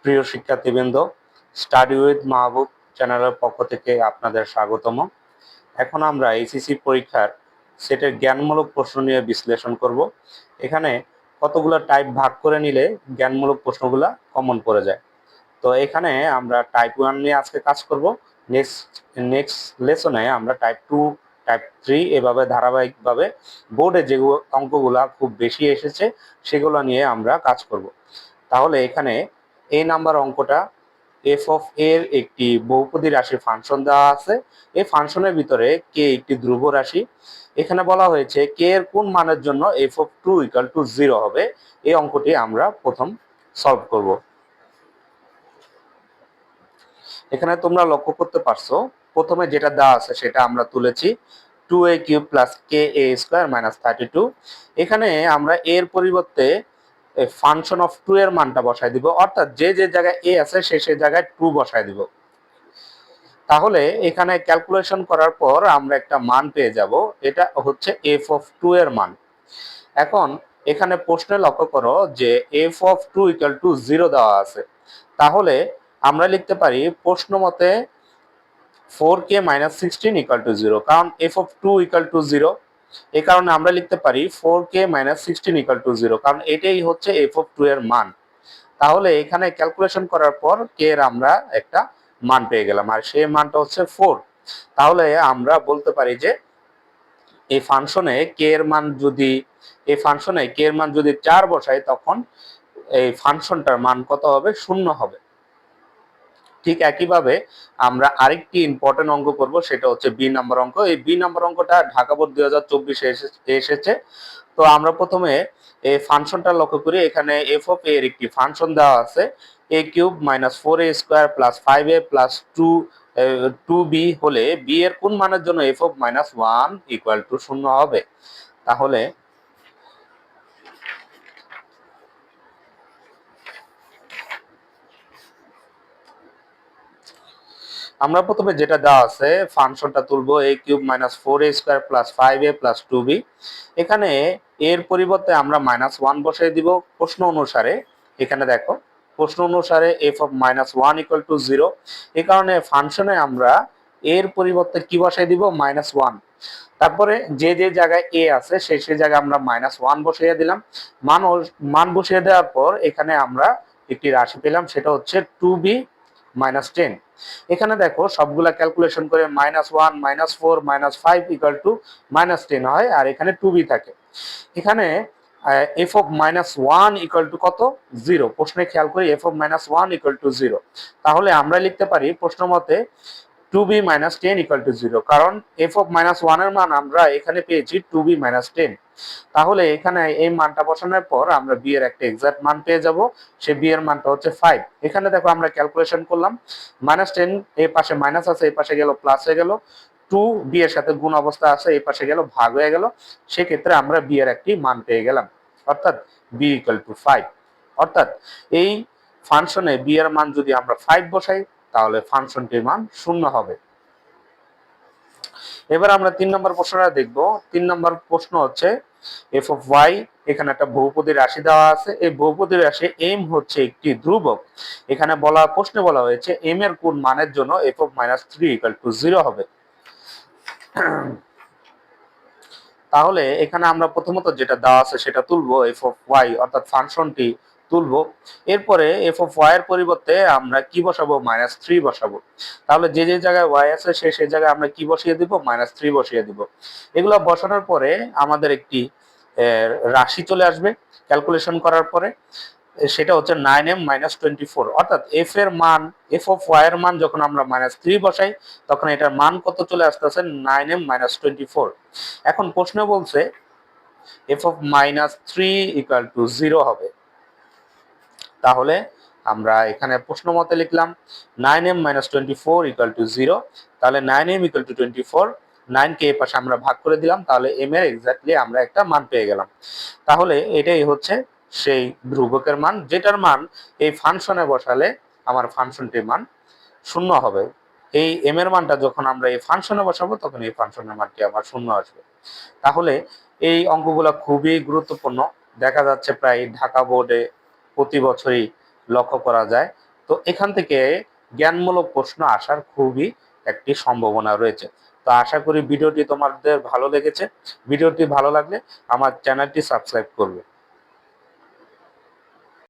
প্রিয় শিক্ষার্থীবৃন্দ, study with মাহবুব চ্যানেলের পক্ষ থেকে আপনাদের স্বাগতম। এখন আমরা এইচএসসি পরীক্ষার সেটের জ্ঞানমূলক প্রশ্ন নিয়ে বিশ্লেষণ করব। এখানে কতগুলো টাইপ ভাগ করে নিলে জ্ঞানমূলক প্রশ্নগুলো কমন পড়ে যায়। তো এখানে আমরা টাইপ 1 নিয়ে আজকে কাজ করব। নেক্সট লেসনে আমরা টাইপ 2, টাইপ 3 এভাবে ধারাবাহিকভাবে বোর্ডে যে অঙ্কগুলা খুব বেশি এসেছে সেগুলো নিয়ে আমরা কাজ করব। তাহলে এখানে এই নাম্বার অঙ্কটা এফ অফ এর একটি বহুপদী রাশির ফাংশন দেওয়া আছে। এই ফাংশনের ভিতরে কে একটি ধ্রুব রাশি। এখানে বলা হয়েছে কে এর কোন মানের জন্য এফ অফ 2 ইকুয়াল টু 0 হবে। এই অঙ্কটি আমরা প্রথম সলভ করব। এখানে তোমরা লক্ষ্য করতে পারছো প্রথমে যেটা দেওয়া আছে সেটা আমরা তুলেছি 2a³ প্লাস ka² মাইনাস 32। এখানে আমরা এর পরিবর্তে ফাংশন অফ 2 এর মানটা বসাই দিব, অর্থাৎ যে যে জায়গায় a আছে সে জায়গায় 2 বসাই দিব। তাহলে এখানে ক্যালকুলেশন করার পর আমরা একটা মান পেয়ে যাব, এটা হচ্ছে এফ অফ 2 এর মান। এখন এখানে প্রশ্নে লক্ষ্য করো যে এফ অফ 2 ইকুয়াল টু 0 দেওয়া আছে। তাহলে আমরা লিখতে পারি প্রশ্ন মতে 4k মাইনাস 16 ইকুয়াল টু 0, কারণ এফ অফ 2 ইকুয়াল টু 0। এই কারণে আমরা লিখতে পারি 4k মাইনাস 16 ইকুয়াল টু 0, কারণ এটাই হচ্ছে এফ অফ 2 এর মান। তাহলে এখানে ক্যালকুলেশন করার পর কে এর আমরা একটা মান পেয়ে গেলাম, আর সেই মানটা হচ্ছে 4। তাহলে আমরা বলতে পারি যে এই ফাংশনে কে এর মান যদি 4 বসাই তখন এই ফাংশনটার মান কত হবে? 0 হবে। ঠিক একইভাবে আমরা আরেকটি ইম্পর্টেন্ট অঙ্ক করব, সেটা হচ্ছে বি নাম্বার অঙ্ক। এই বি নাম্বার অঙ্কটা ঢাকা বোর্ড 2024 এসেছে। তো আমরা প্রথমে এই ফাংশনটা লক্ষ্য করি। এখানে এফ অফ এর একটি ফাংশন দেওয়া আছে a³ minus 4a² plus 5a plus 2b হলে বি এর কোন মানের জন্য F of minus 1 equal to 0 হবে। তাহলে আমরা প্রথমে যেটা দেওয়া আছে ফাংশনটা তুলবো a³ minus 4a² plus 5a plus 2b। এখানে এর পরিবর্তে আমরা মাইনাস 1 বসাই দিব প্রশ্ন অনুসারে। এখানে দেখো প্রশ্ন অনুসারে F of minus 1 equal to 0। এই কারণে ফাংশনে আমরা এর পরিবর্তে কি বসাই দিব? মাইনাস 1। তারপরে যে যে জায়গায় এ আছে সেই জায়গায় আমরা মাইনাস 1 বসিয়ে দিলাম। মান বসিয়ে দেওয়ার পর এখানে আমরা একটি রাশি পেলাম, সেটা হচ্ছে 2b মাইনাস 10। এখানে দেখো সবগুলা ক্যালকুলেশন করে minus 1 minus 4 minus 5 equal to minus 10 হয়, আর এখানে 2b থাকে। এখানে F of minus 1 equal to কত? 0। প্রশ্নে খেয়াল করি F of minus 1 equal to 0। তাহলে আমরা লিখতে পারি প্রশ্ন মতে 2b মাইনাস 10 ইকুয়াল টু 0, কারণ এফ অফ মাইনাস 1 এর মান আমরা এখানে পেয়েছি 2b মাইনাস 10। তাহলে এখানে এই মানটা বসানোর পর আমরা বি এর একটা এক্সাক্ট মান পেয়ে যাব। সে বি এর মানটা হচ্ছে 5। এখানে দেখো আমরা ক্যালকুলেশন করলাম মাইনাস 10 এই পাশে মাইনাস আছে, এই পাশে গেল প্লাস হয়ে গেল, 2 বি এর সাথে গুণ অবস্থা আছে, এই পাশে গেল ভাগ হয়ে গেল। সেক্ষেত্রে আমরা বি এর একটি মান পেয়ে গেলাম, অর্থাৎ বি ইকুয়াল টু 5। অর্থাৎ এই ফাংশনে বি এর মান যদি আমরা 5 বসাই তাহলে ফাংশনটির মান 0 হবে। এবার আমরা 3 নম্বর প্রশ্নটা দেখব। 3 নম্বর প্রশ্ন হচ্ছে এফ অফ ওয়াই। এখানে একটা বহুপদী রাশি দেওয়া আছে। এই বহুপদী রাশি এম হচ্ছে একটি ধ্রুবক। এখানে প্রশ্নে বলা হয়েছে এম এর কোন মানের জন্য F of minus 3 equal to 0 হবে। তাহলে এখানে আমরা প্রথমত যেটা দেওয়া আছে সেটা তুলবো, এফ অফ ওয়াই অর্থাৎ ফাংশনটি তুলবো। এরপরে এফ অফ ওয়াই এর পরিবর্তে আমরা কি বসাবো? মাইনাস 3 বসাবো। তাহলে যে যে জায়গায় ওয়াই আছে সেই জায়গায় আমরা কি বসিয়ে দিব? মাইনাস 3 বসিয়ে দিব। এগুলো বসানোর পরে আমাদের একটি রাশি চলে আসবে ক্যালকুলেশন করার পরে, সেটা হচ্ছে 9m মাইনাস 24। অর্থাৎ এফ অফ ওয়াই এর মান যখন আমরা মাইনাস 3 বসাই তখন এটার মান কত চলে আসতেছে? 9m minus 24। এখন প্রশ্ন বলছে F of minus 3 equal to 0 হবে। তাহলে আমরা এখানে প্রশ্ন মতে লিখলাম 9m মাইনাস 24 ইকুয়াল টু 0। তাহলে 9m ইকুয়াল টু 24, 9 কে এই পাশে আমরা ভাগ করে দিলাম, তাহলে m এর এক্স্যাক্টলি আমরা একটা মান পেয়ে গেলাম। তাহলে এটাই হচ্ছে সেই ধ্রুবকের মান, যেটার মান এই ফাংশনে বসালে আমার ফাংশনটির মান 0 হবে। এই m এর মানটা যখন আমরা এই ফাংশনে বসাবো তখন এই ফাংশনের মানটি আমার 0 আসবে। তাহলে এই অঙ্কগুলো খুবই গুরুত্বপূর্ণ। দেখা যাচ্ছে প্রায় ঢাকা বোর্ডে প্রতি বছরই লক্ষ্য করা যায়। তো এখান থেকে জ্ঞানমূলক প্রশ্ন আসার খুবই একটি সম্ভাবনা রয়েছে। তো আশা করি ভিডিওটি তোমাদের ভালো লেগেছে। ভিডিওটি ভালো লাগলে আমার চ্যানেলটি সাবস্ক্রাইব করবে।